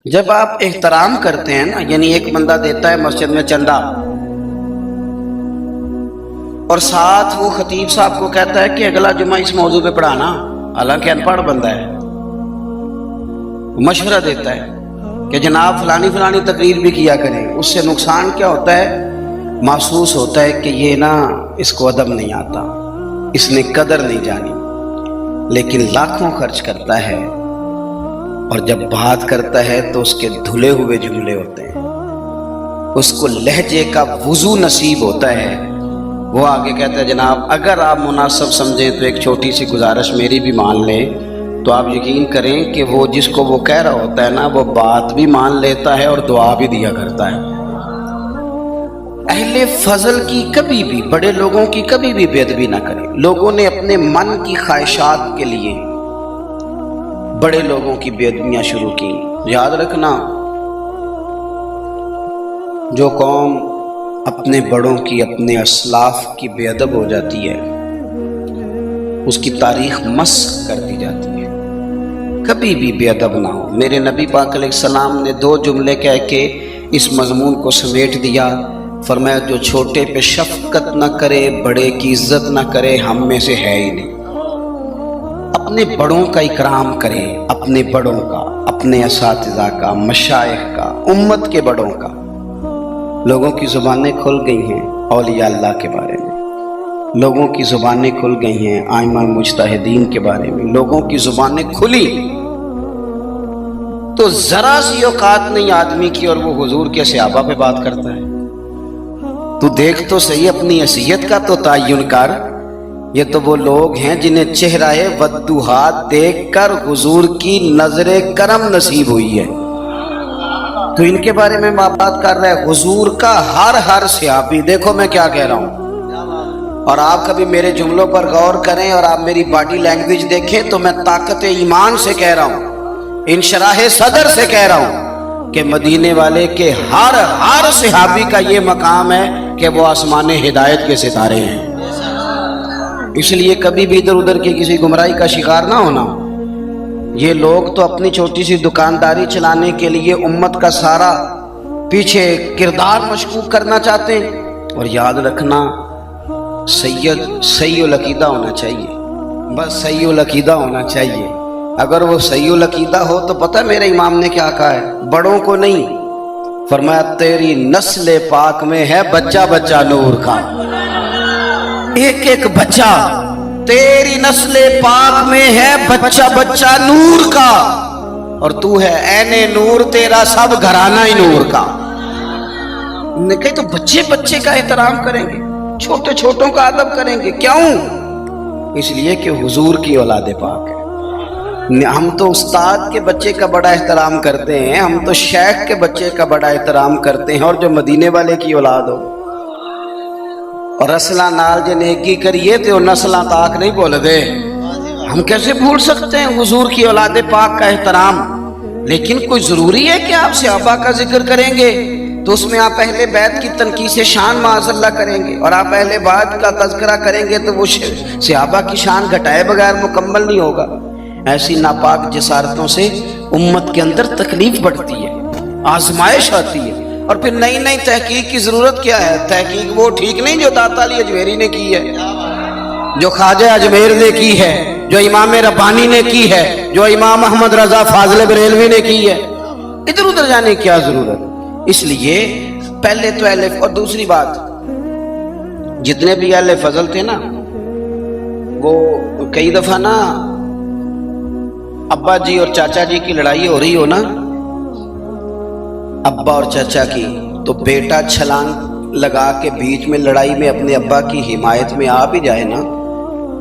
جب آپ احترام کرتے ہیں نا، یعنی ایک بندہ دیتا ہے مسجد میں چندہ اور ساتھ وہ خطیب صاحب کو کہتا ہے کہ اگلا جمعہ اس موضوع پہ پڑھانا، حالانکہ ان پڑھ بندہ ہے، مشورہ دیتا ہے کہ جناب فلانی تقریر بھی کیا کریں، اس سے نقصان کیا ہوتا ہے؟ محسوس ہوتا ہے کہ یہ نا اس کو ادب نہیں آتا، اس نے قدر نہیں جانی، لیکن لاکھوں خرچ کرتا ہے اور جب بات کرتا ہے تو اس کے دھلے ہوئے جملے ہوتے ہیں، اس کو لہجے کا وضو نصیب ہوتا ہے۔ وہ آگے کہتا ہے جناب اگر آپ مناسب سمجھیں تو ایک چھوٹی سی گزارش میری بھی مان لیں، تو آپ یقین کریں کہ وہ جس کو وہ کہہ رہا ہوتا ہے نا، وہ بات بھی مان لیتا ہے اور دعا بھی دیا کرتا ہے۔ اہل فضل کی کبھی بھی، بڑے لوگوں کی کبھی بھی بے ادبی نہ کریں۔ لوگوں نے اپنے من کی خواہشات کے لیے بڑے لوگوں کی بے ادبیاں شروع کی۔ یاد رکھنا، جو قوم اپنے بڑوں کی، اپنے اسلاف کی بے ادب ہو جاتی ہے، اس کی تاریخ مسخ کر دی جاتی ہے۔ کبھی بھی بے ادب نہ ہو۔ میرے نبی پاک علیہ السلام نے 2 جملے کہہ کے اس مضمون کو سمیٹ دیا۔ فرمایا جو چھوٹے پہ شفقت نہ کرے، بڑے کی عزت نہ کرے، ہم میں سے ہے ہی نہیں۔ اپنے بڑوں کا اکرام کرے، اپنے بڑوں کا، اپنے اساتذہ کا، مشائخ کا، امت کے بڑوں کا۔ لوگوں کی زبانیں کھل گئی ہیں اولیاء اللہ کے بارے میں، لوگوں کی زبانیں کھل گئی ہیں ائمہ مجتہدین کے بارے میں، لوگوں کی زبانیں کھلی تو ذرا سی اوقات نہیں آدمی کی اور وہ حضور کے صحابہ پہ بات کرتا ہے۔ تو دیکھ تو صحیح، اپنی حیثیت کا تو تعین کر۔ یہ تو وہ لوگ ہیں جنہیں چہرہ وضوحات دیکھ کر حضور کی نظر کرم نصیب ہوئی ہے، تو ان کے بارے میں بات کر رہا ہے۔ حضور کا ہر صحابی، دیکھو میں کیا کہہ رہا ہوں، اور آپ کبھی میرے جملوں پر غور کریں اور آپ میری باڈی لینگویج دیکھیں تو میں طاقت ایمان سے کہہ رہا ہوں، انشراح صدر سے کہہ رہا ہوں کہ مدینے والے کے ہر صحابی کا یہ مقام ہے کہ وہ آسمان ہدایت کے ستارے ہیں۔ اس لیے کبھی بھی ادھر ادھر کی کسی گمراہی کا شکار نہ ہونا۔ یہ لوگ تو اپنی چھوٹی سی دکانداری چلانے کے لیے امت کا سارا پیچھے کردار مشکوک کرنا چاہتے ہیں، اور یاد رکھنا صحیح العقیدہ ہونا چاہیے، بس صحیح العقیدہ ہونا چاہیے۔ اگر وہ صحیح العقیدہ ہو تو پتہ میرے امام نے کیا کہا ہے؟ بڑوں کو نہیں، فرمایا تیری نسل پاک میں ہے بچہ بچہ نور کا، ایک بچہ تیری نسل پاک میں ہے بچہ بچہ نور کا، اور تو ہے عین نور، تیرا سب گھرانہ ہی نور کا۔ نے کہے تو بچے کا احترام کریں گے، چھوٹوں کا ادب کریں گے، کیوں؟ اس لیے کہ حضور کی اولاد پاک ہے۔ ہم تو استاد کے بچے کا بڑا احترام کرتے ہیں، ہم تو شیخ کے بچے کا بڑا احترام کرتے ہیں، اور جو مدینے والے کی اولاد ہو اور نسلاں نال جے نیکی کریے تو نسلاں تاک نہیں بھول دے۔ ہم کیسے بھول سکتے ہیں حضور کی اولاد پاک کا احترام؟ لیکن کوئی ضروری ہے کہ آپ صحابہ کا ذکر کریں گے تو اس میں آپ اہل بیت کی تنقیص شان معاذ اللہ کریں گے، اور آپ اہل بیت کا تذکرہ کریں گے تو وہ صحابہ کی شان گھٹائے بغیر مکمل نہیں ہوگا۔ ایسی ناپاک جسارتوں سے امت کے اندر تکلیف بڑھتی ہے، آزمائش آتی ہے، اور پھر نئی تحقیق کی ضرورت کیا ہے؟ تحقیق وہ ٹھیک نہیں جو داتا علی اجمیری نے کی ہے، جو خواجہ اجمیر نے کی ہے، جو امام ربانی نے کی ہے، جو امام احمد رضا فاضل بریلوی نے کی ہے۔ ادھر ادھر جانے کی کیا ضرورت؟ اس لیے پہلے تو اور دوسری بات، جتنے بھی اہل فضل تھے نا، وہ کئی دفعہ نا ابا جی اور چاچا جی کی لڑائی ہو رہی ہو نا، ابا اور چاچا کی، تو بیٹا چھلانگ لگا کے بیچ میں لڑائی میں اپنے ابا کی حمایت میں آ بھی جائے نا،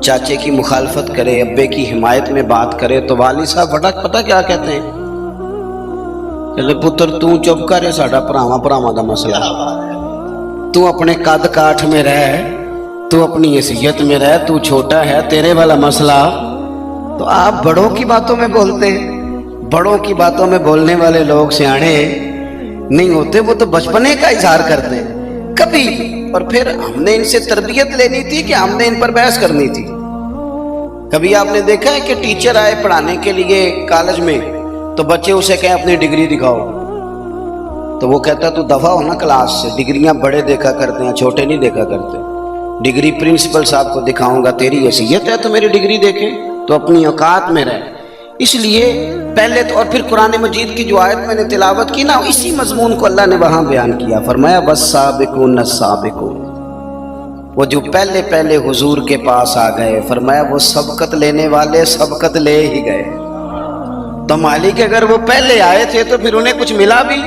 چاچے کی مخالفت کرے، ابے کی حمایت میں بات کرے، تو والد صاحب فٹک پتہ کیا کہتے ہیں؟ چلے پتر تو چپ کرے، ساڈا پراواں دا مسئلہ، تو اپنے قد کاٹھ میں رہ، تو اپنی حیثیت میں رہ، تو چھوٹا ہے، تیرے والا مسئلہ۔ تو آپ بڑوں کی باتوں میں بولتے ہیں، بڑوں کی باتوں میں بولنے والے لوگ سیانے نہیں ہوتے، وہ تو بچپنے کا اظہار کرتے ہیں کبھی بھی۔ اور پھر ہم نے ان سے تربیت لینی تھی کہ ہم نے ان پر بحث کرنی تھی؟ کبھی آپ نے دیکھا ہے کہ ٹیچر آئے پڑھانے کے لیے کالج میں تو بچے اسے کہیں اپنی ڈگری دکھاؤ، تو وہ کہتا تو دفعہ ہو نا کلاس سے، ڈگریاں بڑے دیکھا کرتے ہیں چھوٹے نہیں دیکھا کرتے، ڈگری پرنسپل صاحب کو دکھاؤں گا، تیری حیثیت ہے تو میری ڈگری دیکھے، تو اپنی اوقات میں رہ۔ اس لیے پہلے تو، اور پھر قرآن مجید کی جو آیت میں نے تلاوت کی نا، اسی مضمون کو اللہ نے وہاں بیان کیا، فرمایا والسابقون السابقون، وہ جو پہلے پہلے حضور کے پاس آ گئے، فرمایا وہ سبقت لینے والے سبقت لے ہی گئے۔ تو مالک اگر وہ پہلے آئے تھے تو پھر انہیں کچھ ملا بھی،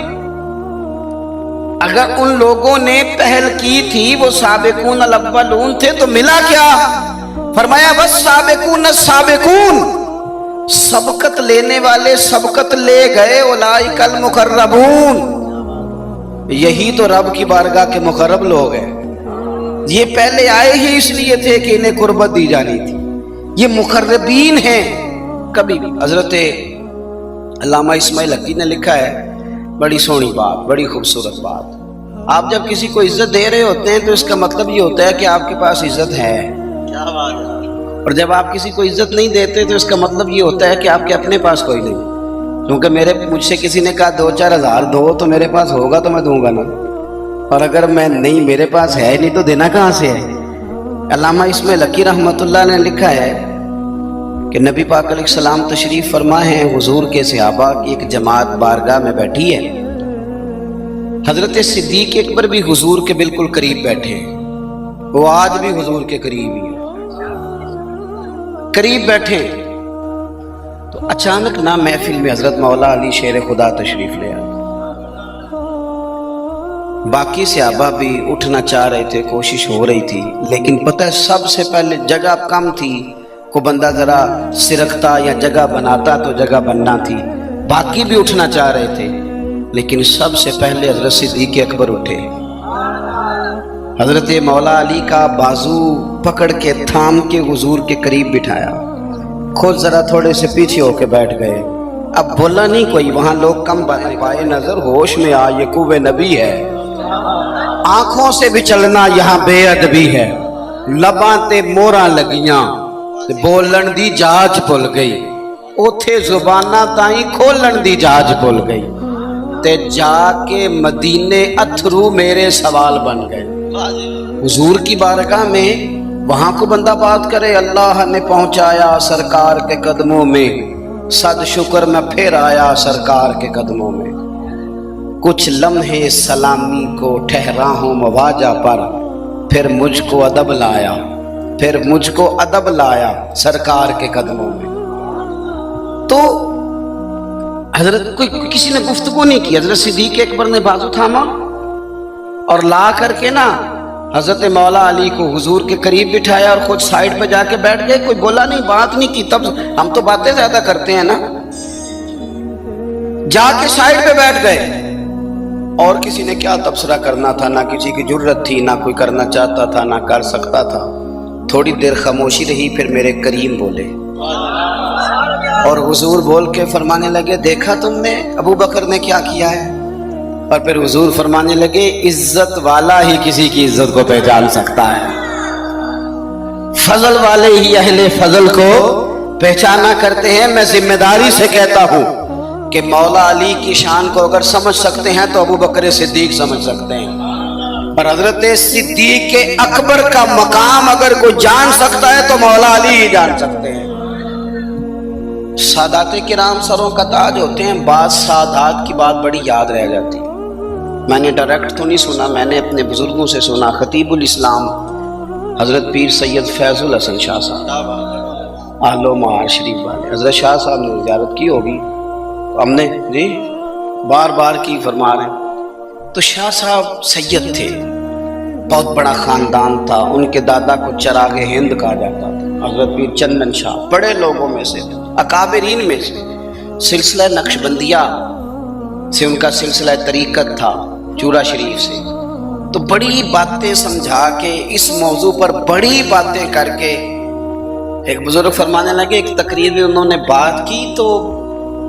اگر ان لوگوں نے پہل کی تھی، وہ سابقون الاولون تھے، تو ملا کیا؟ فرمایا والسابقون السابقون، سبقت لینے والے سبقت لے گئے، اولئک المقربون، یہی تو رب کی بارگاہ کے مقرب لوگ ہیں۔ یہ پہلے آئے ہی اس لیے تھے کہ انہیں قربت دی جانی تھی، یہ مقربین ہیں۔ کبھی حضرت علامہ اسماعیل حقی نے لکھا ہے، بڑی سونی بات، بڑی خوبصورت بات، آپ جب کسی کو عزت دے رہے ہوتے ہیں تو اس کا مطلب یہ ہوتا ہے کہ آپ کے پاس عزت ہے، اور جب آپ کسی کو عزت نہیں دیتے تو اس کا مطلب یہ ہوتا ہے کہ آپ کے اپنے پاس کوئی نہیں، کیونکہ مجھ سے کسی نے کہا 2-4 ہزار دو تو میرے پاس ہوگا تو میں دوں گا نا، اور اگر میں نہیں، میرے پاس ہے نہیں تو دینا کہاں سے ہے۔ علامہ اسماعیل حقی رحمۃ اللہ نے لکھا ہے کہ نبی پاک علیہ السلام تشریف فرما ہیں، حضور کے صحابہ کی ایک جماعت بارگاہ میں بیٹھی ہے، حضرت صدیق اکبر بھی حضور کے بالکل قریب بیٹھے ہیں، وہ آج بھی حضور کے قریب ہی ہیں، قریب بیٹھے ہیں۔ تو اچانک نہ محفل میں حضرت مولا علی شیر خدا تشریف لے آئے، باقی صحابہ بھی اٹھنا چاہ رہے تھے، کوشش ہو رہی تھی، لیکن پتہ ہے سب سے پہلے جگہ کم تھی، کو بندہ ذرا سرکتا یا جگہ بناتا تو جگہ بننا تھی، باقی بھی اٹھنا چاہ رہے تھے، لیکن سب سے پہلے حضرت صدیق اکبر اٹھے، حضرت مولا علی کا بازو پکڑ کے تھام کے حضور کے قریب بٹھایا، خود ذرا تھوڑے سے پیچھے ہو کے بیٹھ گئے، اب بولا نہیں کوئی، وہاں لوگ کم پائے نظر، ہوش میں آ یہ قوے نبی ہے، آنکھوں سے بھی چلنا یہاں بے ادبی ہے، لباں تے موراں لگیاں بولن دی جاج بھول گئی، اوتھے زباناں تائیں کھولن دی جاج بھول گئی، تے جا کے مدینے اتھرو میرے سوال بن گئے۔ حضور کی بارگاہ میں وہاں کو بندہ بات کرے، اللہ نے پہنچایا سرکار کے قدموں میں، صد شکر میں پھر آیا سرکار کے قدموں میں، کچھ لمحے سلامی کو ٹھہرا ہوں مواجہ پر، پھر مجھ کو ادب لایا، پھر مجھ کو ادب لایا سرکار کے قدموں میں۔ تو حضرت کسی نے گفتگو نہیں کی، حضرت صدیق اکبر نے بازو تھاما اور لا کر کے نا حضرت مولا علی کو حضور کے قریب بٹھایا اور خود سائیڈ پہ جا کے بیٹھ گئے، کوئی بولا نہیں، بات نہیں کی۔ تب ہم تو باتیں زیادہ کرتے ہیں نا، جا کے سائیڈ پہ بیٹھ گئے، اور کسی نے کیا تبصرہ کرنا تھا، نہ کسی کی جرت تھی، نہ کوئی کرنا چاہتا تھا، نہ کر سکتا تھا۔ تھوڑی دیر خاموشی رہی، پھر میرے کریم بولے، اور حضور بول کے فرمانے لگے، دیکھا تم نے ابو بکر نے کیا کیا ہے؟ اور پھر حضور فرمانے لگے، عزت والا ہی کسی کی عزت کو پہچان سکتا ہے، فضل والے ہی اہل فضل کو پہچانا کرتے ہیں۔ میں ذمہ داری سے کہتا ہوں کہ مولا علی کی شان کو اگر سمجھ سکتے ہیں تو ابو بکر صدیق سمجھ سکتے ہیں، اور حضرت صدیق اکبر کا مقام اگر کوئی جان سکتا ہے تو مولا علی ہی جان سکتے ہیں۔ سادات کرام سروں کا تاج ہوتے ہیں، بعض سادات کی بات بڑی یاد رہ جاتی، میں نے ڈائریکٹ تو نہیں سنا، میں نے اپنے بزرگوں سے سنا۔ خطیب الاسلام حضرت پیر سید فیض الحسن شاہ صاحب اہل و معار شریف والے، حضرت شاہ صاحب نے زیارت کی ہوگی، ہم نے جی بار بار کی فرما رہے ہیں۔ تو شاہ صاحب سید تھے، بہت بڑا خاندان تھا، ان کے دادا کو چراغ ہند کہا جاتا تھا، حضرت پیر چندن شاہ بڑے لوگوں میں سے، اکابرین میں سے، سلسلہ نقشبندیہ سے ان کا سلسلہ طریقت تھا، چورا شریف سے۔ تو بڑی باتیں سمجھا کے، اس موضوع پر بڑی باتیں کر کے، ایک بزرگ فرمانے لگے، ایک تقریر میں انہوں نے بات کی تو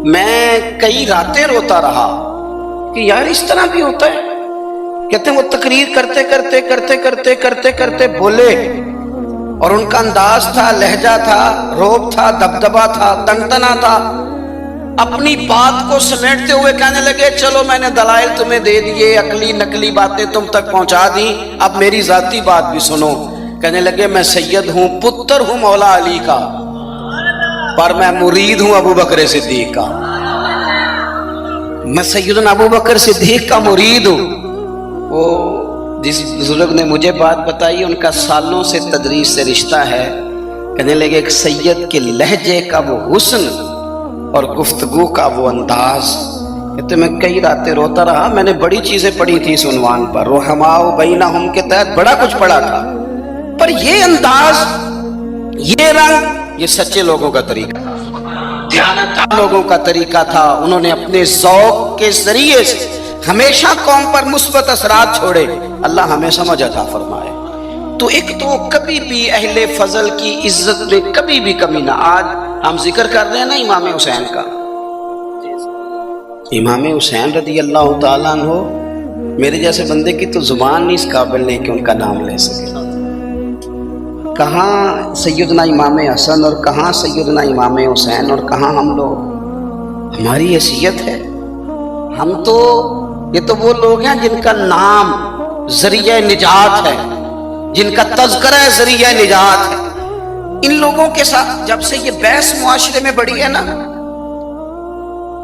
میں کئی راتیں روتا رہا کہ یار اس طرح بھی ہوتا ہے۔ کہتے ہیں وہ تقریر کرتے کرتے کرتے کرتے کرتے کرتے بولے، اور ان کا انداز تھا، لہجہ تھا، روب تھا، دبدبا تھا، تنتنا تھا، اپنی بات کو سمیٹتے ہوئے کہنے لگے چلو میں نے دلائل تمہیں دے دیے، عقلی نقلی باتیں تم تک پہنچا دی، اب میری ذاتی بات بھی سنو۔ کہنے لگے میں سید ہوں، پتر ہوں مولا علی کا، پر میں مرید ہوں ابو بکر صدیق کا، میں سیدنا ابو بکر صدیق کا مرید ہوں۔ وہ جس بزرگ نے مجھے بات بتائی ان کا سالوں سے تدریس سے رشتہ ہے، کہنے لگے ایک سید کے لہجے کا وہ حسن اور گفتگو کا وہ انداز، کہتے میں کئی راتیں روتا رہا، میں نے بڑی چیزیں پڑھی تھی اس عنوان پر، رحماء بینہم کے تحت بڑا کچھ پڑھا تھا، پر یہ انداز، یہ رنگ، یہ سچے لوگوں کا طریقہ تھا، دیانتدار لوگوں کا طریقہ تھا۔ انہوں نے اپنے ذوق کے ذریعے سے ہمیشہ قوم پر مثبت اثرات چھوڑے، اللہ ہمیں سمجھ عطا فرمائے۔ تو ایک تو کبھی بھی اہل فضل کی عزت میں کبھی بھی کمی نہ۔ آج ہم ذکر کر رہے ہیں نا امام حسین کا، امام حسین رضی اللہ تعالیٰ عنہ، میرے جیسے بندے کی تو زبان نہیں اس قابل نہیں کہ ان کا نام لے سکے۔ کہاں سیدنا امام حسن اور کہاں سیدنا امام حسین اور کہاں ہم لوگ، ہماری حیثیت ہے، ہم تو یہ تو وہ لوگ ہیں جن کا نام ذریعہ نجات ہے، جن کا تذکرہ ذریعہ نجات ہے۔ ان لوگوں کے ساتھ جب سے یہ بحث معاشرے میں بڑھی ہے نا،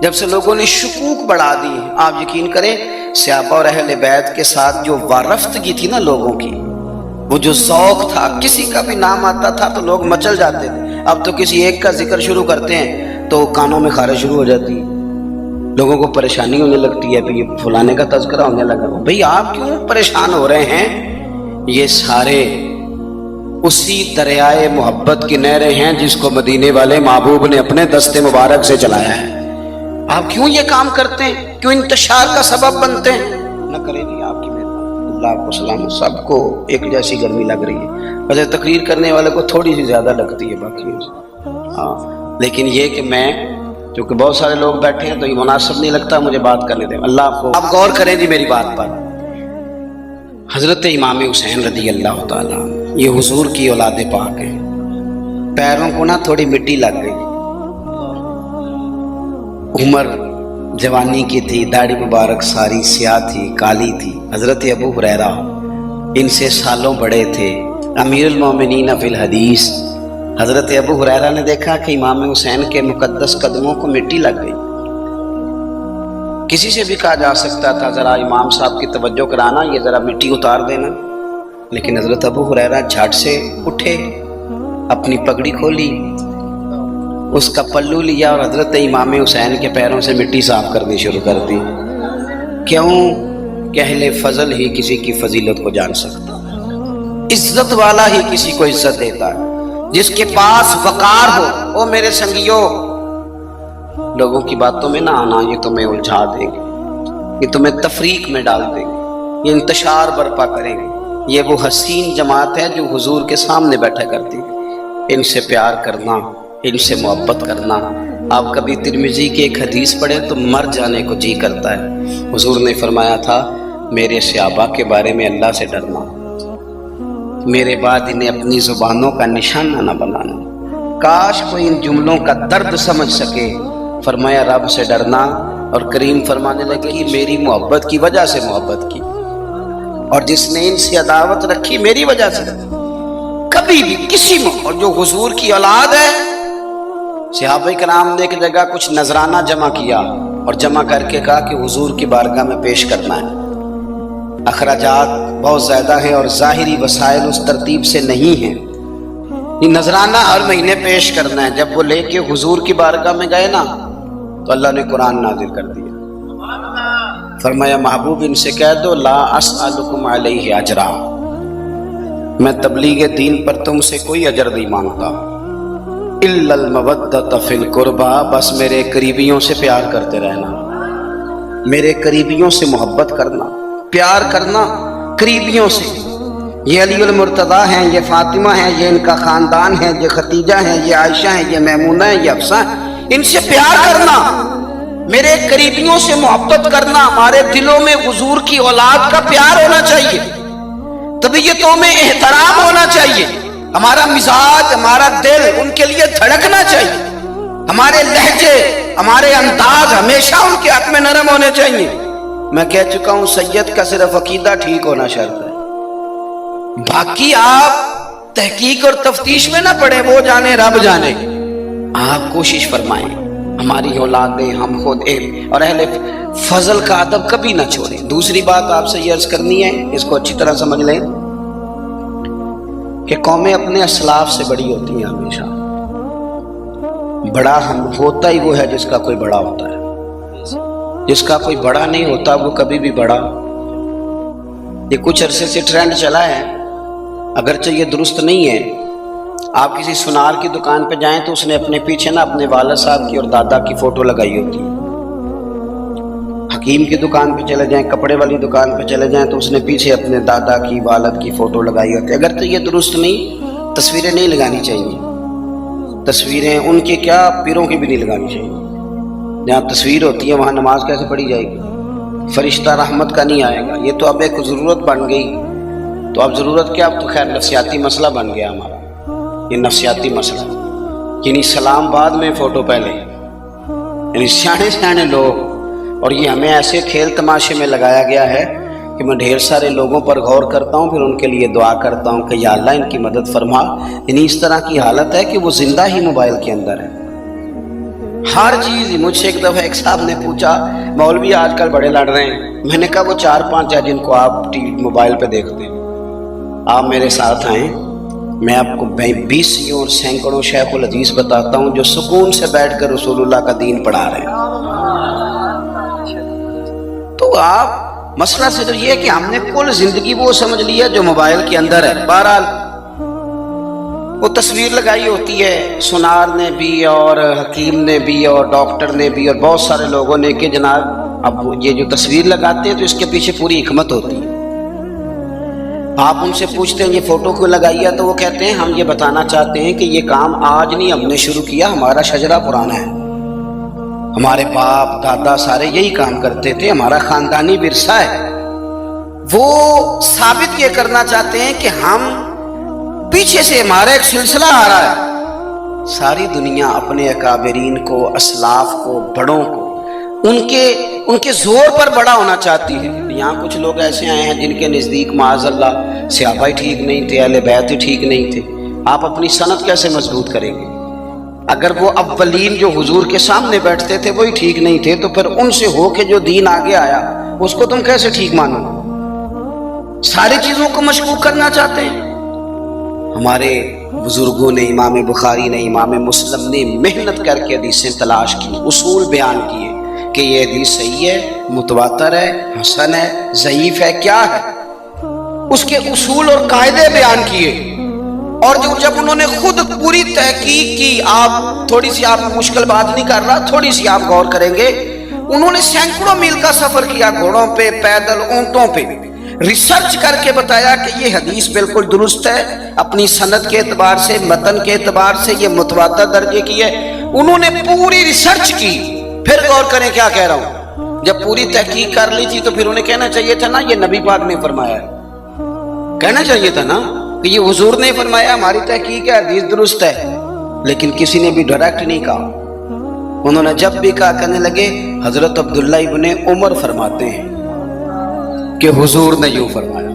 جب سے لوگوں نے شکوک بڑھا دی، آپ یقین کریں صحابہ اور اہل بیت کے ساتھ جو وارفتگی تھی نا لوگوں کی، وہ جو ذوق تھا، کسی کا بھی نام آتا تھا تو لوگ مچل جاتے تھے۔ اب تو کسی ایک کا ذکر شروع کرتے ہیں تو کانوں میں خارش شروع ہو جاتی ہے، لوگوں کو پریشانی ہونے لگتی ہے، بھئی فلانے کا تذکرہ ہونے لگا۔ بھئی آپ کیوں پریشان ہو رہے ہیں؟ یہ سارے اسی دریائے محبت کی نہریں ہیں جس کو مدینے والے محبوب نے اپنے دست مبارک سے چلایا ہے۔ آپ کیوں یہ کام کرتے ہیں؟ کیوں انتشار کا سبب بنتے ہیں؟ نہ کریں جی، آپ کی مہربانی، اللہ کو سلام۔ سب کو ایک جیسی گرمی لگ رہی ہے، ویسے تقریر کرنے والے کو تھوڑی سی زیادہ لگتی ہے باقی، ہاں، لیکن یہ کہ میں کیونکہ بہت سارے لوگ بیٹھے ہیں تو یہ مناسب نہیں لگتا مجھے بات کرنے دیں۔ اللہ آپ کو، آپ غور کریں جی میری بات پر۔ حضرت امام حسین رضی اللہ تعالیٰ، یہ حضور کی اولاد پاک ہے، پیروں کو نہ تھوڑی مٹی لگ گئی، عمر جوانی کی تھی، داڑھی مبارک ساری سیاہ تھی، کالی تھی۔ حضرت ابو ہریرہ ان سے سالوں بڑے تھے، امیر المومنین فی الحدیث۔ حضرت ابو ہریرہ نے دیکھا کہ امام حسین کے مقدس قدموں کو مٹی لگ گئی۔ کسی سے بھی کہا جا سکتا تھا ذرا امام صاحب کی توجہ کرانا، یہ ذرا مٹی اتار دینا، لیکن حضرت ابو ہریرہ جھٹ سے اٹھے، اپنی پگڑی کھولی، اس کا پلو لیا اور حضرت امام حسین کے پیروں سے مٹی صاف کرنی شروع کر دی۔ کیوں کہ اہل فضل ہی کسی کی فضیلت کو جان سکتا ہے، عزت والا ہی کسی کو عزت دیتا ہے، جس کے پاس وقار ہو۔ او میرے سنگیو، لوگوں کی باتوں میں نہ آنا، یہ تمہیں الجھا دیں گے، یہ تمہیں تفریق میں ڈال دیں گے، یہ انتشار برپا کریں گے۔ یہ وہ حسین جماعت ہے جو حضور کے سامنے بیٹھا کرتی ہے، ان سے پیار کرنا، ان سے محبت کرنا۔ آپ کبھی ترمذی کی ایک حدیث پڑھیں تو مر جانے کو جی کرتا ہے۔ حضور نے فرمایا تھا میرے صحابہ کے بارے میں اللہ سے ڈرنا، میرے بعد انہیں اپنی زبانوں کا نشانہ نہ بنانا۔ کاش کوئی ان جملوں کا درد سمجھ سکے۔ فرمایا رب سے ڈرنا، اور کریم فرمانے لگے کہ میری محبت کی وجہ سے محبت کی، اور جس نے ان سے عداوت رکھی میری وجہ سے رکھی۔ کبھی بھی کسی اور جو حضور کی اولاد ہے، صحابہ کرام نے ایک جگہ کچھ نذرانہ جمع کیا اور جمع کر کے کہا کہ حضور کی بارگاہ میں پیش کرنا ہے۔ اخراجات بہت زیادہ ہیں اور ظاہری وسائل اس ترتیب سے نہیں ہیں، یہ نذرانہ ہر مہینے پیش کرنا ہے۔ جب وہ لے کے حضور کی بارگاہ میں گئے نا تو اللہ نے قرآن نازل کر دیا، فرمایا محبوب ان سے کہہ دو لا اسألکم علیہ اجرا، میں تبلیغ دین پر تم سے کوئی اجر نہیں مانگتا، الا المودۃ فی القربى، بس میرے قریبیوں سے پیار کرتے رہنا، میرے قریبیوں سے محبت کرنا، پیار کرنا قریبیوں سے۔ یہ علی المرتضیٰ ہیں، یہ فاطمہ ہیں، یہ ان کا خاندان ہے، یہ ختیجہ ہیں، یہ عائشہ ہیں، یہ میمونہ ہیں، یہ حفصہ ہیں، ان سے پیار کرنا، میرے قریبیوں سے محبت کرنا۔ ہمارے دلوں میں حضور کی اولاد کا پیار ہونا چاہیے، طبیعتوں میں احترام ہونا چاہیے، ہمارا مزاج، ہمارا دل ان کے لیے دھڑکنا چاہیے۔ ہمارے لہجے، ہمارے انداز ہمیشہ ان کے حق میں نرم ہونے چاہیے۔ میں کہہ چکا ہوں سید کا صرف عقیدہ ٹھیک ہونا شرط ہے، باقی آپ تحقیق اور تفتیش میں نہ پڑے، وہ جانے رب جانے۔ آپ کوشش فرمائیں ہماری اولادیں، ہم خود اور اہل فضل کا ادب کبھی نہ چھوڑیں۔ دوسری بات آپ سے یہ عرض کرنی ہے، اس کو اچھی طرح سمجھ لیں کہ قومیں اپنے اسلاف سے بڑی ہوتی ہیں ہمیشہ۔ بڑا ہم ہوتا ہی وہ ہے جس کا کوئی بڑا ہوتا ہے، جس کا کوئی بڑا نہیں ہوتا وہ کبھی بھی بڑا۔ یہ کچھ عرصے سے ٹرینڈ چلا ہے، اگرچہ یہ درست نہیں ہے۔ آپ کسی سنار کی دکان پہ جائیں تو اس نے اپنے پیچھے نا اپنے والد صاحب کی اور دادا کی فوٹو لگائی ہوتی ہے۔ حکیم کی دکان پہ چلے جائیں، کپڑے والی دکان پہ چلے جائیں تو اس نے پیچھے اپنے دادا کی، والد کی فوٹو لگائی ہوتی ہے۔ اگرچہ یہ درست نہیں، تصویریں نہیں لگانی چاہیے، تصویریں ان کے کیا پیروں کی بھی نہیں لگانی چاہیے۔ جہاں تصویر ہوتی ہے وہاں نماز کیسے پڑھی جائے گی؟ فرشتہ رحمت کا نہیں آئے گا۔ یہ تو اب ایک ضرورت بن گئی، تو اب ضرورت کیا، اب تو خیر نفسیاتی مسئلہ بن گیا ہمارا، یہ نفسیاتی مسئلہ، یعنی سلام بعد میں فوٹو پہلے، یعنی سیانے لوگ۔ اور یہ ہمیں ایسے کھیل تماشے میں لگایا گیا ہے کہ میں ڈھیر سارے لوگوں پر غور کرتا ہوں، پھر ان کے لیے دعا کرتا ہوں کہ یا اللہ ان کی مدد فرما۔ یعنی اس طرح کی حالت ہے کہ وہ زندہ ہی موبائل کے اندر ہے، ہر چیز۔ مجھ سے ایک دفعہ ایک صاحب نے پوچھا، مولوی آج کل بڑے لڑ رہے ہیں۔ میں نے کہا وہ 4-5 ہے جن کو آپ موبائل پہ دیکھتے ہیں، آپ میرے ساتھ آئیں، میں آپ کو 20 اور سینکڑوں شیخ الحدیث بتاتا ہوں جو سکون سے بیٹھ کر رسول اللہ کا دین پڑھا رہے ہیں۔ تو آپ مسئلہ صرف یہ ہے کہ ہم نے کل زندگی وہ سمجھ لیا جو موبائل کے اندر ہے۔ بہرحال وہ تصویر لگائی ہوتی ہے سنار نے بھی اور حکیم نے بھی اور ڈاکٹر نے بھی اور بہت سارے لوگوں نے کہ جناب اب یہ جو تصویر لگاتے ہیں تو اس کے پیچھے پوری حکمت ہوتی ہے۔ آپ ان سے پوچھتے ہیں یہ فوٹو کیوں لگائی ہے تو وہ کہتے ہیں ہم یہ بتانا چاہتے ہیں کہ یہ کام آج نہیں ہم نے شروع کیا، ہمارا شجرہ پرانا ہے، ہمارے باپ دادا سارے یہی کام کرتے تھے، ہمارا خاندانی ورثہ ہے۔ وہ ثابت یہ کرنا چاہتے ہیں کہ ہم پیچھے سے ہمارا ایک سلسلہ آ رہا ہے۔ ساری دنیا اپنے اکابرین کو، اسلاف کو، بڑوں کو ان کے زور پر بڑا ہونا چاہتی ہے۔ یہاں کچھ لوگ ایسے آئے ہیں جن کے نزدیک معاذ اللہ صحابہ ہی ٹھیک نہیں تھے، اہل بیت ہی ٹھیک نہیں تھے۔ آپ اپنی سند کیسے مضبوط کریں گے؟ اگر وہ اولین جو حضور کے سامنے بیٹھتے تھے وہی ٹھیک نہیں تھے تو پھر ان سے ہو کے جو دین آگے آیا اس کو تم کیسے ٹھیک مانو؟ ساری چیزوں کو مشکوک کرنا چاہتے ہیں۔ ہمارے بزرگوں نے، امام بخاری نے، امام مسلم نے محنت کر کے حدیثیں تلاش کی، اصول بیان کیے کہ یہ حدیث صحیح ہے، متواتر ہے، حسن ہے، ضعیف ہے، کیا ہے، اس کے اصول اور قاعدے بیان کیے۔ اور جب انہوں نے خود پوری تحقیق کی، آپ تھوڑی سی، آپ مشکل بات نہیں کر رہا، تھوڑی سی آپ غور کریں گے، انہوں نے سینکڑوں میل کا سفر کیا، گھوڑوں پہ، پیدل، اونٹوں پہ، ریسرچ کر کے بتایا کہ یہ حدیث بالکل درست ہے، اپنی سند کے اعتبار سے، متن کے اعتبار سے یہ متواتر درجے کی ہے۔ انہوں نے پوری ریسرچ کی۔ پھر غور کریں کیا کہہ رہا ہوں، جب پوری تحقیق کر لی تھی تو پھر انہیں کہنا چاہیے تھا نا یہ نبی پاک نے فرمایا ہے، کہنا چاہیے تھا نا کہ یہ حضور نے فرمایا، ہماری تحقیق ہے، حدیث درست ہے۔ لیکن کسی نے بھی ڈائریکٹ نہیں کہا۔ انہوں نے جب بھی کہا کہنے لگے حضرت عبداللہ ابن عمر فرماتے ہیں کہ حضور نے یوں فرمایا،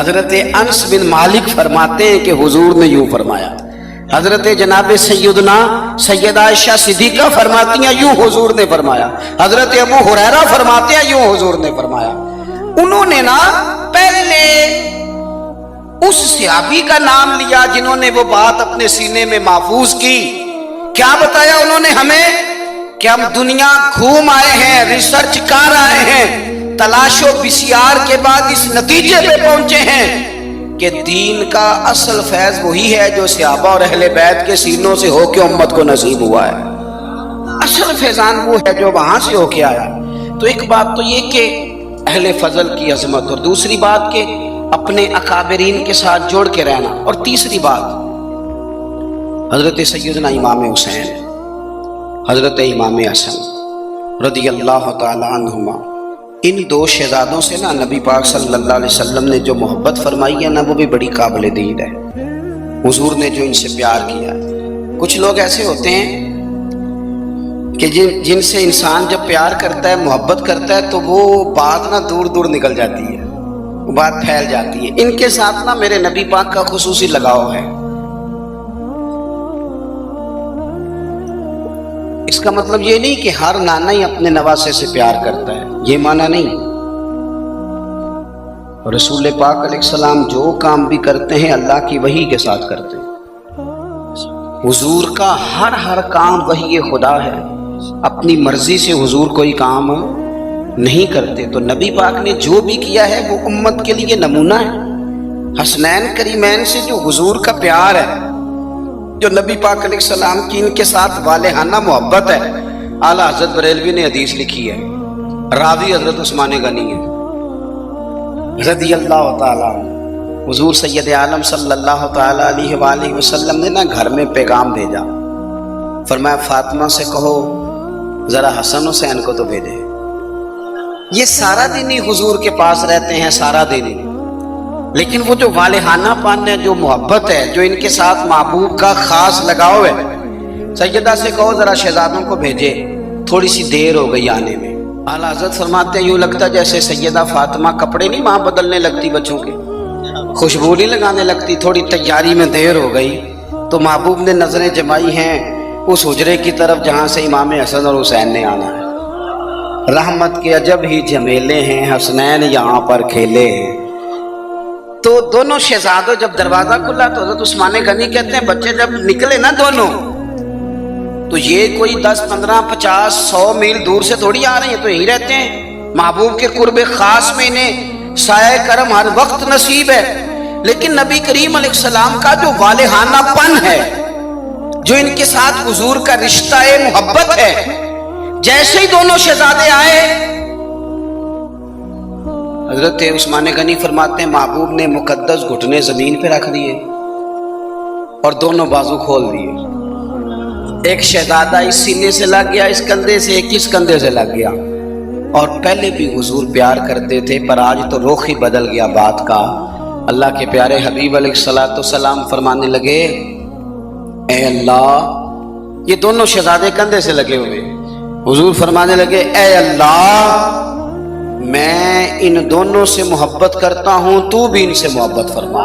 حضرت انس بن مالک فرماتے ہیں کہ حضور نے یوں فرمایا، حضرت جناب سیدہ عائشہ صدیقہ فرماتی ہیں یوں حضور نے فرمایا، حضرت ابو ہریرہ فرماتے ہیں یوں حضور نے فرمایا۔ انہوں نے نا پہلے اس صحابی کا نام لیا جنہوں نے وہ بات اپنے سینے میں محفوظ کی۔ کیا بتایا انہوں نے ہمیں کہ ہم دنیا گھوم آئے ہیں، ریسرچ کر آئے ہیں، تلاش و بسیار کے بعد اس نتیجے پہ پہنچے ہیں کہ دین کا اصل فیض وہی ہے جو صحابہ اور اہل بیت کے سینوں سے ہو کے امت کو نصیب ہوا ہے۔ اصل فیضان وہ ہے جو وہاں سے ہو کے آیا۔ تو ایک بات تو یہ کہ اہل فضل کی عظمت، اور دوسری بات کہ اپنے اکابرین کے ساتھ جوڑ کے رہنا، اور تیسری بات حضرت سیدنا امام حسین، حضرت امام حسن رضی اللہ تعالی عنہما، ان دو شہزادوں سے نا نبی پاک صلی اللہ علیہ وسلم نے جو محبت فرمائی ہے نا وہ بھی بڑی قابل دید ہے۔ حضور نے جو ان سے پیار کیا ہے۔ کچھ لوگ ایسے ہوتے ہیں کہ جن سے انسان جب پیار کرتا ہے، محبت کرتا ہے، تو وہ بات نہ دور دور نکل جاتی ہے، وہ بات پھیل جاتی ہے۔ ان کے ساتھ نہ میرے نبی پاک کا خصوصی لگاؤ ہے۔ اس کا مطلب یہ نہیں کہ ہر نانا ہی اپنے نواسے سے پیار کرتا ہے، یہ معنی نہیں۔ رسول پاک علیہ السلام جو کام بھی کرتے ہیں اللہ کی وحی کے ساتھ کرتے ہیں۔ حضور کا ہر کام وحی خدا ہے، اپنی مرضی سے حضور کوئی کام نہیں کرتے۔ تو نبی پاک نے جو بھی کیا ہے وہ امت کے لیے نمونہ ہے۔ حسنین کریمین سے جو حضور کا پیار ہے، جو نبی پاک علیہ السلام کی ان کے ساتھ والہانہ محبت ہے، اعلیٰ حضرت بریلوی نے حدیث لکھی ہے، راوی حضرت عثمان غنی ہے رضی اللہ تعالیٰ عنہ۔ حضور سید عالم صلی اللہ تعالیٰ علیہ وآلہ وسلم نے نا گھر میں پیغام بھیجا، فرمایا فاطمہ سے کہو ذرا حسن حسین کو تو بھیجے۔ یہ سارا دن ہی حضور کے پاس رہتے ہیں، سارا دن ہی، لیکن وہ جو والہانہ پن ہے، جو محبت ہے، جو ان کے ساتھ محبوب کا خاص لگاؤ ہے، سیدہ سے کہو ذرا شہزادوں کو بھیجے، تھوڑی سی دیر ہو گئی آنے میں۔ اعلیٰ حضرت فرماتے ہیں یوں لگتا جیسے سیدہ فاطمہ کپڑے نہیں وہاں بدلنے لگتی بچوں کے، خوشبو نہیں لگانے لگتی، تھوڑی تیاری میں دیر ہو گئی تو محبوب نے نظریں جمائی ہیں اس حجرے کی طرف جہاں سے امام حسن اور حسین نے آنا ہے۔ رحمت کے عجب ہی جھمیلے ہیں، حسنین یہاں پر کھیلے ہیں۔ تو دونوں شہزادوں جب دروازہ کھلا تو حضرت عثمان غنی کہتے ہیں بچے جب نکلے نا دونوں، تو یہ کوئی 10 15 50 100 میل دور سے تھوڑی آ رہے ہیں، تو یہیں رہتے ہیں۔ محبوب کے قرب خاص میں انہیں سایہ کرم ہر وقت نصیب ہے، لیکن نبی کریم علیہ السلام کا جو والہانہ پن ہے، جو ان کے ساتھ حضور کا رشتہ محبت ہے، جیسے ہی دونوں شہزادے آئے، حضرت عثمان غنی فرماتے ہیں محبوب نے مقدس گھٹنے زمین پہ رکھ دیے اور دونوں بازو کھول دیے۔ ایک شہزادہ اس سینے سے لگ گیا، اس کندھے سے، ایک اس کندھے سے لگ گیا۔ اور پہلے بھی حضور پیار کرتے تھے، پر آج تو رخ ہی بدل گیا بات کا۔ اللہ کے پیارے حبیب علیہ السلام فرمانے لگے اے اللہ، یہ دونوں شہزادے کندھے سے لگے ہوئے، حضور فرمانے لگے اے اللہ، میں ان دونوں سے محبت کرتا ہوں، تو بھی ان سے محبت فرما۔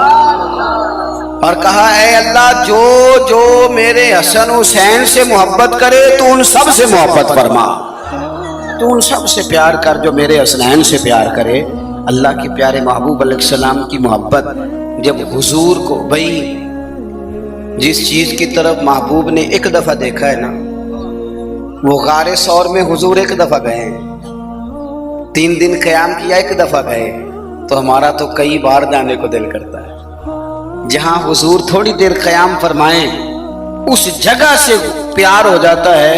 اور کہا اے اللہ، جو جو میرے حسن حسین سے محبت کرے تو ان سب سے محبت فرما، تو ان سب سے پیار کر جو میرے حسنین سے پیار کرے۔ اللہ کے پیارے محبوب علیہ السلام کی محبت جب حضور کو، بھئی جس چیز کی طرف محبوب نے ایک دفعہ دیکھا ہے نا، وہ غار ثور میں حضور ایک دفعہ گئے، 3 دن قیام کیا ایک دفعہ گئے، تو ہمارا تو کئی بار جانے کو دل کرتا ہے۔ جہاں حضور تھوڑی دیر قیام فرمائیں اس جگہ سے پیار ہو جاتا ہے،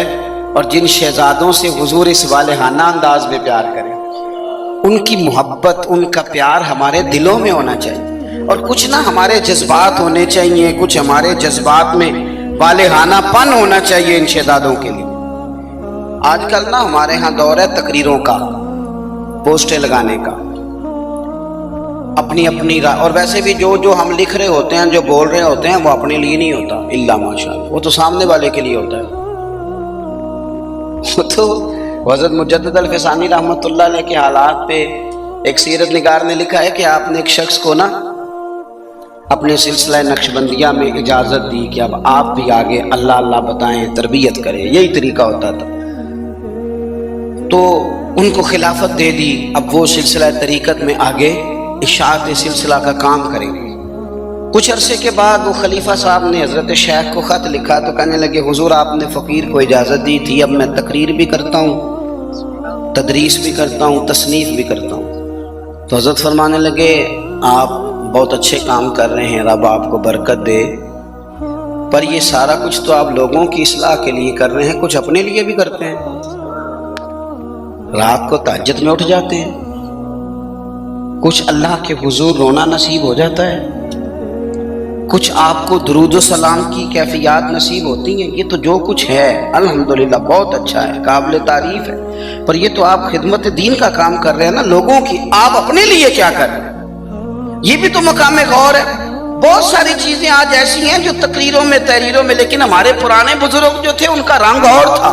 اور جن شہزادوں سے حضور اس والہانہ انداز میں پیار کریں، ان کی محبت، ان کا پیار ہمارے دلوں میں ہونا چاہیے، اور کچھ نہ ہمارے جذبات ہونے چاہیے، کچھ ہمارے جذبات میں والہانہ پن ہونا چاہیے ان شہزادوں کے لیے۔ آج کل نا ہمارے ہاں دور ہے تقریروں کا، پوسٹیں لگانے کا، اپنی رائے، اور ویسے بھی جو ہم لکھ رہے ہوتے ہیں، جو بول رہے ہوتے ہیں، وہ اپنے لیے نہیں ہوتا الا ماشاءاللہ، وہ تو سامنے والے کے لیے ہوتا ہے۔ تو حضرت مجدد الفسانی رحمۃ اللہ علیہ کے حالات پہ ایک سیرت نگار نے لکھا ہے کہ آپ نے ایک شخص کو نا اپنے سلسلہ نقشبندیہ میں اجازت دی کہ اب آپ بھی آگے اللہ اللہ بتائیں، تربیت کریں، یہی طریقہ ہوتا تھا۔ تو ان کو خلافت دے دی، اب وہ سلسلہ طریقت میں آگے اشاعت سلسلہ کا کام کریں گے۔ کچھ عرصے کے بعد وہ خلیفہ صاحب نے حضرت شیخ کو خط لکھا تو کہنے لگے حضور آپ نے فقیر کو اجازت دی تھی، اب میں تقریر بھی کرتا ہوں، تدریس بھی کرتا ہوں، تصنیف بھی کرتا ہوں۔ تو حضرت فرمانے لگے آپ بہت اچھے کام کر رہے ہیں، رب آپ کو برکت دے، پر یہ سارا کچھ تو آپ لوگوں کی اصلاح کے لیے کر رہے ہیں، کچھ اپنے لیے بھی کرتے ہیں، رات کو تہجد میں اٹھ جاتے ہیں، کچھ اللہ کے حضور رونا نصیب ہو جاتا ہے، کچھ آپ کو درود و سلام کی کیفیات نصیب ہوتی ہیں۔ یہ تو جو کچھ ہے الحمدللہ بہت اچھا ہے، قابل تعریف ہے، پر یہ تو آپ خدمت دین کا کام کر رہے ہیں نا لوگوں کی، آپ اپنے لیے کیا کر رہے ہیں؟ یہ بھی تو مقام غور ہے۔ بہت ساری چیزیں آج ایسی ہیں جو تقریروں میں، تحریروں میں، لیکن ہمارے پرانے بزرگ جو تھے ان کا رنگ اور تھا،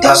10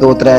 2-3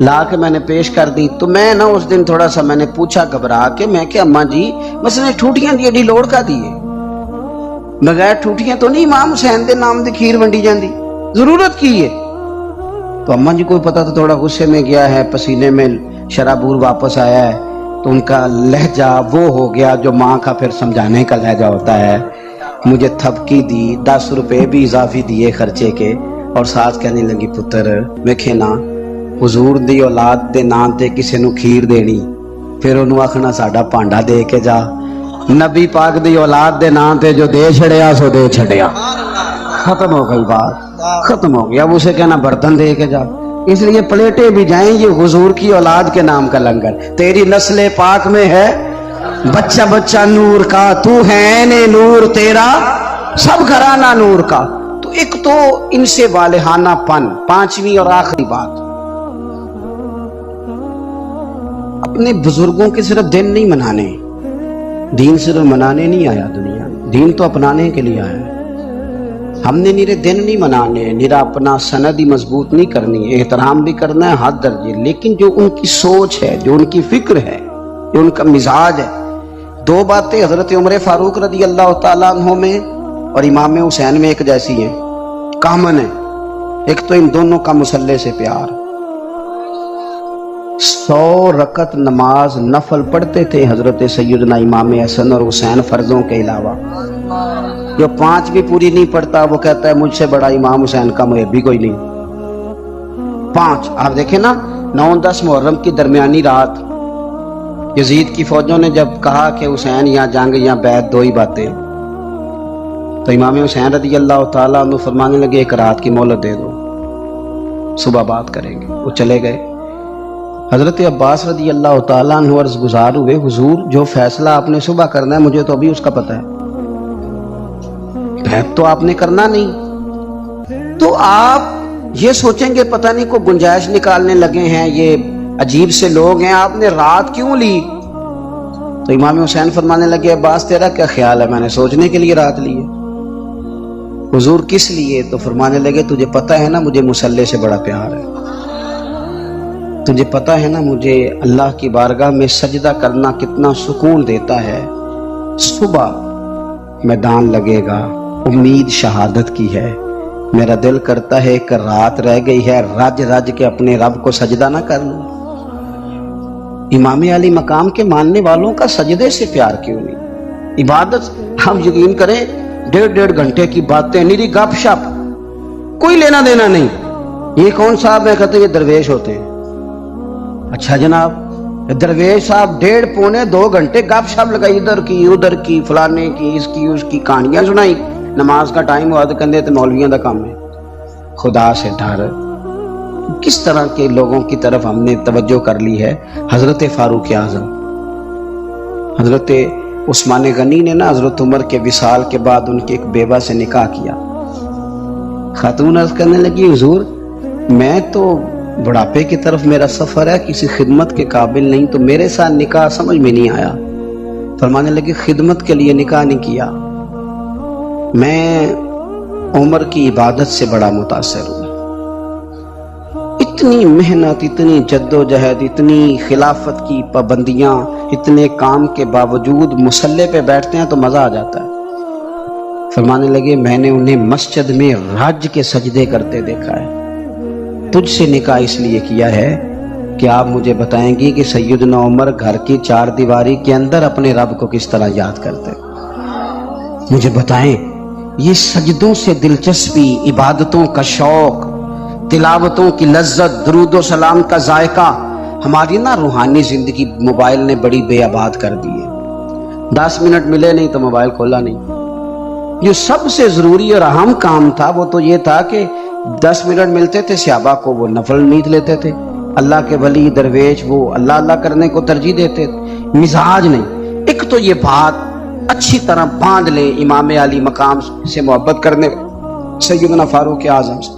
لا کے میں نے پیش کر دی. تو میں نا اس دن تھوڑا سا میں نے پوچھا گھبرا کے, میں کہ اماں جی مثلا ٹھوٹیاں دی ایڈی لوڑ کا دی ہے, بغیر ٹھوٹیاں تو نہیں امام حسین دے نام دی کھیر ونڈی جاندی, ضرورت کی ہے؟ تو اماں جی کو پتا تو تھوڑا غصے میں گیا ہے, پسینے میں شرابور واپس آیا ہے, تو ان کا لہجہ وہ ہو گیا جو ماں کا پھر سمجھانے کا لہجہ ہوتا ہے. مجھے تھپکی دی, 10 روپے بھی اضافی دیے خرچے کے, اور ساتھ کہنے لگی پتر ویکھے نا حضور دی اولاد دے نام تے کسے نو کھیر دینی, پھر انہوں آخنا ساڈا پانڈا دے کے جا. نبی پاک دی اولاد دے نام تے جو دے چھڑیا سو دے چھڑیا, ختم ہو گئی بات, ختم ہو گیا. اب اسے کہنا برتن دے کے جا. اس لیے پلیٹیں بھی جائیں, یہ حضور کی اولاد کے نام کا لنگر. تیری نسل پاک میں ہے بچہ بچہ نور کا, تو ہے عین نور تیرا سب گھرانہ نور کا. تو ایک تو ان سے والہانہ پن. پانچویں اور آخری بات, اپنے بزرگوں کے صرف دن نہیں منانے, دین صرف منانے نہیں آیا دنیا میں, دین تو اپنانے کے لیے آیا ہے. ہم نے نیرے دن نہیں منانے, نیرا اپنا سند ہی مضبوط نہیں کرنی, احترام بھی کرنا ہے حد درجے, لیکن جو ان کی سوچ ہے, جو ان کی فکر ہے, جو ان کا مزاج ہے. 2 باتیں حضرت عمر فاروق رضی اللہ تعالیٰ عنہ میں اور امام حسین میں ایک جیسی ہیں, کامن ہے. ایک تو ان دونوں کا مصلی سے پیار. 100 رکعت نماز نفل پڑھتے تھے حضرت سیدنا امام حسن اور حسین فرضوں کے علاوہ. جو 5 بھی پوری نہیں پڑھتا وہ کہتا ہے مجھ سے بڑا امام حسین کا محبی کوئی نہیں. 5 آپ دیکھیں نا, 9-10 محرم کی درمیانی رات یزید کی فوجوں نے جب کہا کہ حسین یا جنگ یا بیعت 2 ہی باتیں, تو امام حسین رضی اللہ تعالیٰ عنہ فرمانے لگے ایک رات کی مہلت دے دو, صبح بات کریں گے. وہ چلے گئے. حضرت عباس رضی اللہ تعالیٰ عنہ عرض گزار ہوئے, حضور جو فیصلہ آپ نے صبح کرنا ہے مجھے تو ابھی اس کا پتہ ہے, بیعت تو آپ نے کرنا نہیں. تو آپ یہ سوچیں گے پتہ نہیں کوئی گنجائش نکالنے لگے ہیں, یہ عجیب سے لوگ ہیں, آپ نے رات کیوں لی؟ تو امام حسین فرمانے لگے عباس تیرا کیا خیال ہے, میں نے سوچنے کے لیے رات لی ہے. حضور کس لیے؟ تو فرمانے لگے تجھے پتہ ہے نا مجھے مصلی سے بڑا پیار ہے, تجھے پتہ ہے نا مجھے اللہ کی بارگاہ میں سجدہ کرنا کتنا سکون دیتا ہے. صبح میدان لگے گا, امید شہادت کی ہے, میرا دل کرتا ہے کہ رات رہ گئی ہے, رج رج کے اپنے رب کو سجدہ نہ کر لوں. امام علی مقام کے ماننے والوں کا سجدے سے پیار کیوں نہیں؟ عبادت ہم یقین کریں 1.5 گھنٹے کی باتیں, نیری گپ شپ, کوئی لینا دینا نہیں. یہ کون صاحب میں کہتے ہیں یہ درویش ہوتے ہیں. اچھا جناب, درویش صاحب 1.5-2 گھنٹے گپ شپ لگائی, ادھر کی ادھر کی, فلانے کی اس کی اس کی کہانیاں سنائی. نماز کا ٹائم ہوا تو کہندے تے مولویوں دا کام ہے. خدا سے ڈر. کس طرح کے لوگوں کی طرف ہم نے توجہ کر لی ہے. حضرت فاروق اعظم, حضرت عثمان غنی نے نا حضرت عمر کے وصال کے بعد ان کی ایک بیوہ سے نکاح کیا. خاتون عرض کرنے لگی حضور میں تو بڑھاپے کی طرف میرا سفر ہے, کسی خدمت کے قابل نہیں, تو میرے ساتھ نکاح سمجھ میں نہیں آیا. فرمانے لگی خدمت کے لیے نکاح نہیں کیا, میں عمر کی عبادت سے بڑا متاثر ہوں. اتنی محنت, اتنی جد و جہد, اتنی خلافت کی پابندیاں, اتنے کام کے باوجود مصلی پہ بیٹھتے ہیں تو مزہ آ جاتا ہے. فرمانے لگے میں نے انہیں مسجد میں رج کے سجدے کرتے دیکھا ہے. تجھ سے نکاح اس لیے کیا ہے کہ آپ مجھے بتائیں گی کہ سیدنا عمر گھر کی 4 دیواری کے اندر اپنے رب کو کس طرح یاد کرتے. مجھے بتائیں یہ سجدوں سے دلچسپی, عبادتوں کا شوق, تلاوتوں کی لذت, درود و سلام کا ذائقہ ہماری نا روحانی زندگی موبائل نے بڑی بے آباد کر دی ہے. 10 منٹ ملے نہیں تو موبائل کھولا نہیں. جو سب سے ضروری اور اہم کام تھا وہ تو یہ تھا کہ 10 منٹ ملتے تھے صحابہ کو, وہ نفل نیند لیتے تھے. اللہ کے ولی درویش وہ اللہ اللہ کرنے کو ترجیح دیتے, مزاج نہیں. ایک تو یہ بات اچھی طرح باندھ لیں امام علی مقام سے محبت کرنے سیدنا فاروق اعظم سے.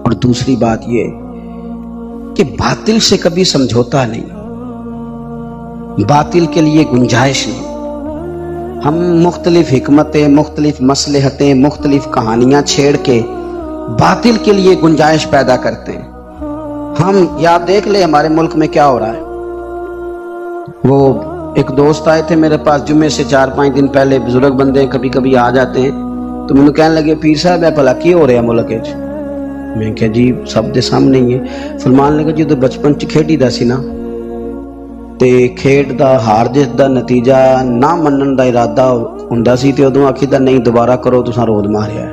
اور دوسری بات یہ کہ باطل سے کبھی سمجھوتا نہیں, باطل کے لیے گنجائش نہیں. ہم مختلف حکمتیں, مختلف مصلحتیں, مختلف کہانیاں چھیڑ کے باطل کے لیے گنجائش پیدا کرتے ہیں. ہم یا دیکھ لے ہمارے ملک میں کیا ہو رہا ہے. وہ ایک دوست آئے تھے میرے پاس جمعے سے 4-5 دن پہلے, بزرگ بندے کبھی کبھی آ جاتے ہیں, تو مجھے کہنے لگے پیر صاحب بھلا کی ہو رہا ہے ملک وچ. میں کہا جی سب دے سامنے ہی ہے. فرمان لگا جدو بچپن چ کھیڈی دا سی نا تے کھیڈ دا ہار جیت دا نتیجہ نہ منن دا ارادہ ہوندا سی تے ادوں آکھیدا نہیں دوبارہ کرو تساں رود ماریا ہے.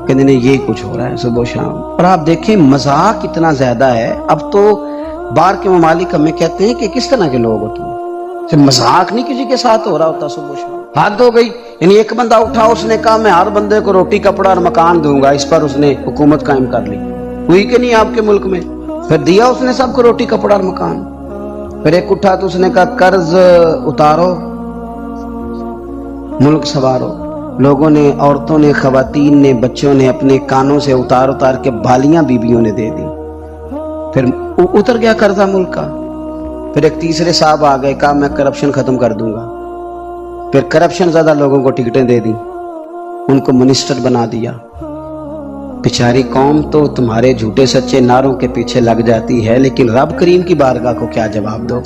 کہتے ہیں یہ کچھ ہو رہا ہے صبح و شام. اور آپ دیکھیں مذاق اتنا زیادہ ہے. اب تو باہر کے ممالک ہمیں کہتے ہیں کہ کس طرح کے لوگ ہو تم, مذاق نہیں کسی کے ساتھ ہو رہا ہوتا صبح و شام. حد ہو گئی. یعنی ایک بندہ اٹھا اس نے کہا میں ہر بندے کو روٹی کپڑا اور مکان دوں گا, اس پر اس نے حکومت قائم کر لی. ہوئی کہ نہیں آپ کے ملک میں؟ پھر دیا اس نے سب کو روٹی کپڑا اور مکان. پھر ایک اٹھا تو اس نے کہا قرض اتارو ملک سوارو. لوگوں نے, عورتوں نے, خواتین نے, بچوں نے اپنے کانوں سے اتار اتار کے بالیاں بیویوں نے دے دی. پھر اتر گیا قرضہ ملک کا. پھر ایک تیسرے صاحب آ گئے, کہا میں کرپشن ختم کر دوں گا. پھر کرپشن زیادہ لوگوں کو ٹکٹیں دے دی, ان کو منسٹر بنا دیا. بیچاری قوم تو تمہارے جھوٹے سچے نعروں کے پیچھے لگ جاتی ہے, لیکن رب کریم کی بارگاہ کو کیا جواب دو.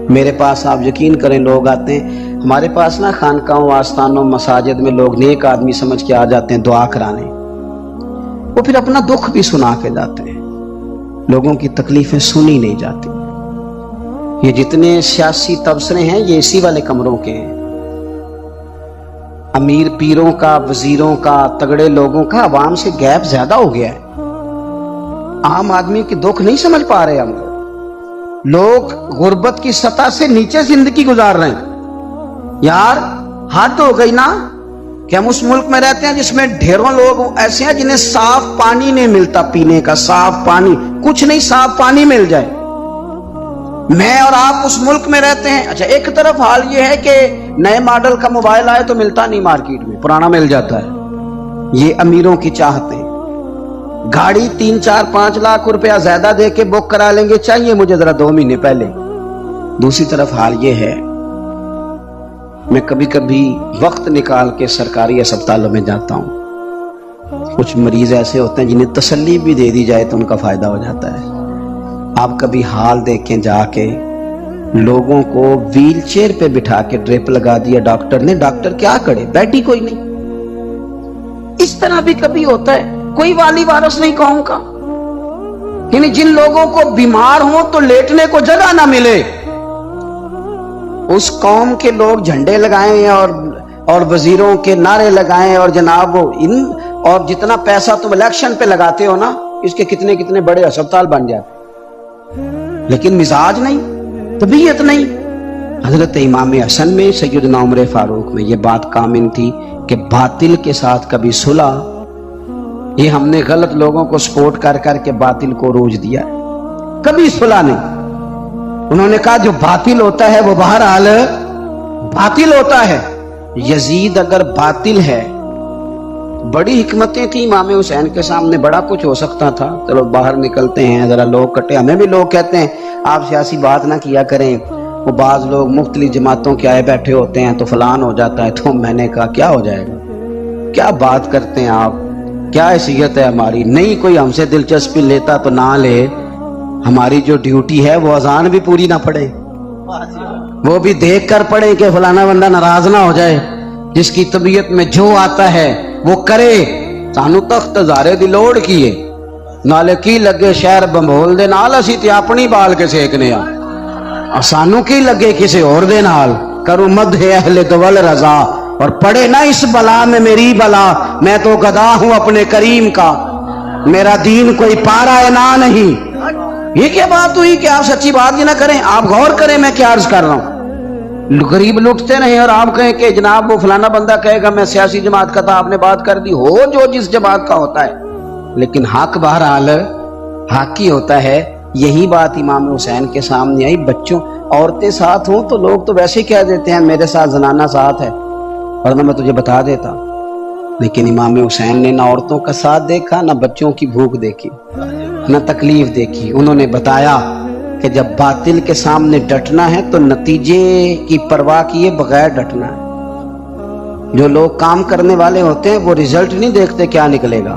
میرے پاس آپ یقین کریں لوگ آتے ہیں ہمارے پاس نا, خانقاہوں, آستانوں, مساجد میں لوگ نیک آدمی سمجھ کے آ جاتے ہیں دعا کرانے. وہ پھر اپنا دکھ بھی سنا کے جاتے ہیں. لوگوں کی تکلیفیں سنی نہیں جاتی. یہ جتنے سیاسی تبصرے ہیں یہ اسی والے کمروں کے ہیں. امیر پیروں کا, وزیروں کا, تگڑے لوگوں کا عوام سے گیپ زیادہ ہو گیا ہے. عام آدمی کی دکھ نہیں سمجھ پا رہے ہم لوگ. غربت کی سطح سے نیچے زندگی گزار رہے ہیں. یار حد ہو گئی نا کہ ہم اس ملک میں رہتے ہیں جس میں ڈھیروں لوگ ایسے ہیں جنہیں صاف پانی نہیں ملتا پینے کا. صاف پانی کچھ نہیں, صاف پانی مل جائے. میں اور آپ اس ملک میں رہتے ہیں. اچھا ایک طرف حال یہ ہے کہ نئے ماڈل کا موبائل آئے تو ملتا نہیں مارکیٹ میں, پرانا مل جاتا ہے. یہ امیروں کی چاہتے. گاڑی 3-4-5 لاکھ روپیہ زیادہ دے کے بک کرا لیں گے, چاہیے مجھے ذرا 2 مہینے پہلے. دوسری طرف حال یہ ہے, میں کبھی کبھی وقت نکال کے سرکاری اسپتالوں میں جاتا ہوں. کچھ مریض ایسے ہوتے ہیں جنہیں تسلی بھی دے دی جائے تو ان کا فائدہ ہو جاتا ہے. آپ کبھی حال دیکھیں جا کے, لوگوں کو ویل چیئر پہ بٹھا کے ڈرپ لگا دیا ڈاکٹر نے. ڈاکٹر کیا کرے, بیڈ ہی کوئی نہیں. اس طرح بھی کبھی ہوتا ہے. کوئی والی وارث نہیں قوم کا. یعنی جن لوگوں کو بیمار ہوں تو لیٹنے کو جگہ نہ ملے, اس قوم کے لوگ جھنڈے لگائیں اور وزیروں کے نعرے لگائیں, اور جناب وہ اور جتنا پیسہ تم الیکشن پہ لگاتے ہو نا, اس کے کتنے کتنے بڑے اسپتال بن جاتے. لیکن مزاج نہیں, طبیعت نہیں. حضرت امام حسن میں, سیدنا عمر فاروق میں یہ بات کامن تھی کہ باطل کے ساتھ کبھی صلح. یہ ہم نے غلط لوگوں کو سپورٹ کر کر کے باطل کو روج دیا ہے, کبھی صلح نہیں. انہوں نے کہا جو باطل ہوتا ہے وہ بہرحال باطل ہوتا ہے. یزید اگر باطل ہے, بڑی حکمتیں تھیں امام حسین کے سامنے, بڑا کچھ ہو سکتا تھا. چلو باہر نکلتے ہیں, ذرا لوگ کٹے. ہمیں بھی لوگ کہتے ہیں آپ سیاسی بات نہ کیا کریں, وہ بعض لوگ مختلف جماعتوں کے آئے بیٹھے ہوتے ہیں تو فلان ہو جاتا ہے. تو میں نے کہا کیا ہو جائے گا, کیا بات کرتے ہیں آپ, کیا حیثیت ہے ہماری. نہیں کوئی ہم سے دلچسپی لیتا تو نہ لے, ہماری جو ڈیوٹی ہے وہ اذان بھی پوری نہ پڑے, وہ بھی دیکھ کر پڑھیں کہ فلانا بندہ ناراض نہ ہو جائے. جس کی طبیعت میں جو آتا ہے وہ کرے. سانو تخت زارے دی لوڑ کیے, نالے کی لگے شہر بمبول دے نال, اسی تے اپنی بال کے سیکنے آ. سانو کی لگے کسی اور دے نال. کرو مدح اہل دول رضا, اور پڑھے نہ اس بلا میں میری بلا. میں تو گدا ہوں اپنے کریم کا, میرا دین کوئی پارا نہ نہیں. یہ کیا بات ہوئی کہ آپ سچی بات ہی نہ کریں. آپ غور کریں میں کیا عرض کر رہا ہوں. غریب لوٹتے نہیں اور آپ کہیں کہ جناب وہ فلانا بندہ کہے گا میں سیاسی جماعت کا تھا, آپ نے بات کر دی. ہو جو جس جماعت کا ہوتا ہے, لیکن حق بہرحال حق ہی ہوتا ہے. یہی بات امام حسین کے سامنے آئی. بچوں عورتیں ساتھ ہوں تو لوگ تو ویسے ہی کہہ دیتے ہیں میرے ساتھ زنانہ ساتھ ہے, ورنہ میں تجھے بتا دیتا. لیکن امام حسین نے نہ عورتوں کا ساتھ دیکھا, نہ بچوں کی بھوک دیکھی, نہ تکلیف دیکھی. انہوں نے بتایا کہ جب باطل کے سامنے ڈٹنا ہے تو نتیجے کی پرواہ کیے بغیر ڈٹنا ہے. جو لوگ کام کرنے والے ہوتے ہیں وہ رزلٹ نہیں دیکھتے کیا نکلے گا,